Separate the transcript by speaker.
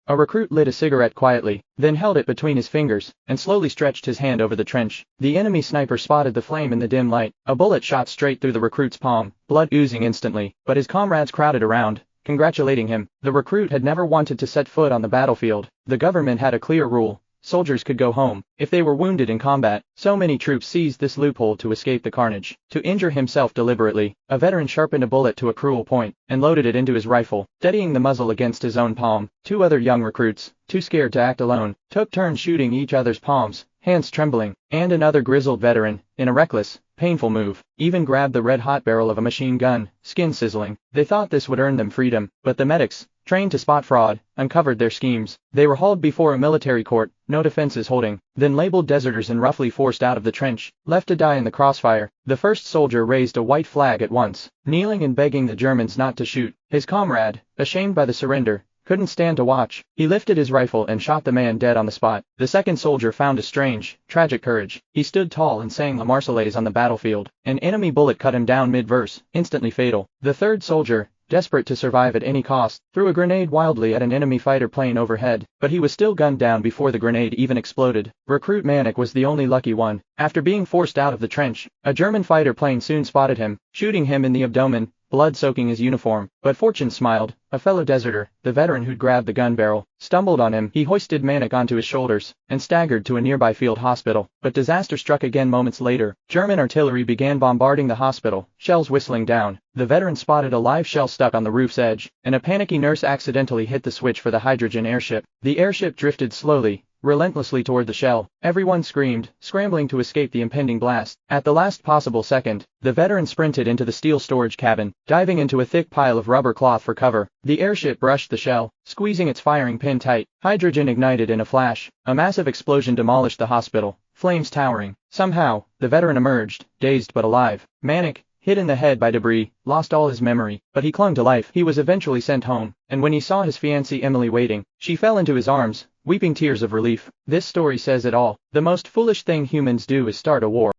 Speaker 1: A recruit lit a cigarette quietly, then held it between his fingers, and slowly stretched his hand over the trench. The enemy sniper spotted the flame in the dim light. A bullet shot straight through the recruit's palm, blood oozing instantly, but his comrades crowded around, congratulating him. The recruit had never wanted to set foot on the battlefield. The government had a clear rule. Soldiers could go home if they were wounded in combat. So many troops seized this loophole to escape the carnage. To injure himself deliberately, a veteran sharpened a bullet to a cruel point and loaded it into his rifle, steadying the muzzle against his own palm. Two other young recruits, too scared to act alone, took turns shooting each other's palms, hands trembling, and another grizzled veteran, in a reckless, painful move, even grabbed the red-hot barrel of a machine gun, skin sizzling. They thought this would earn them freedom, but the medics, trained to spot fraud, uncovered their schemes. They were hauled before a military court, no defenses holding, then labeled deserters and roughly forced out of the trench, left to die in the crossfire. The first soldier raised a white flag at once, kneeling and begging the Germans not to shoot. His comrade, ashamed by the surrender, couldn't stand to watch. He lifted his rifle and shot the man dead on the spot. The second soldier found a strange, tragic courage. He stood tall and sang the Marseillaise on the battlefield. An enemy bullet cut him down mid-verse, instantly fatal. The third soldier, desperate to survive at any cost, threw a grenade wildly at an enemy fighter plane overhead, but he was still gunned down before the grenade even exploded. Recruit Manek was the only lucky one. After being forced out of the trench, a German fighter plane soon spotted him, shooting him in the abdomen, blood soaking his uniform. But fortune smiled. A fellow deserter, the veteran who'd grabbed the gun barrel, stumbled on him. He hoisted Manek onto his shoulders and staggered to a nearby field hospital. But disaster struck again moments later. German artillery began bombarding the hospital, shells whistling down. The veteran spotted a live shell stuck on the roof's edge, and a panicky nurse accidentally hit the switch for the hydrogen airship. The airship drifted slowly, relentlessly toward the shell. Everyone screamed, scrambling to escape the impending blast. At the last possible second, the veteran sprinted into the steel storage cabin, diving into a thick pile of rubber cloth for cover. The airship brushed the shell, squeezing its firing pin tight. Hydrogen ignited in a flash. A massive explosion demolished the hospital, flames towering. Somehow, the veteran emerged, dazed but alive. Manek, hit in the head by debris, lost all his memory, but he clung to life. He was eventually sent home, and when he saw his fiancée Emily waiting, she fell into his arms, weeping tears of relief. This story says it all. The most foolish thing humans do is start a war.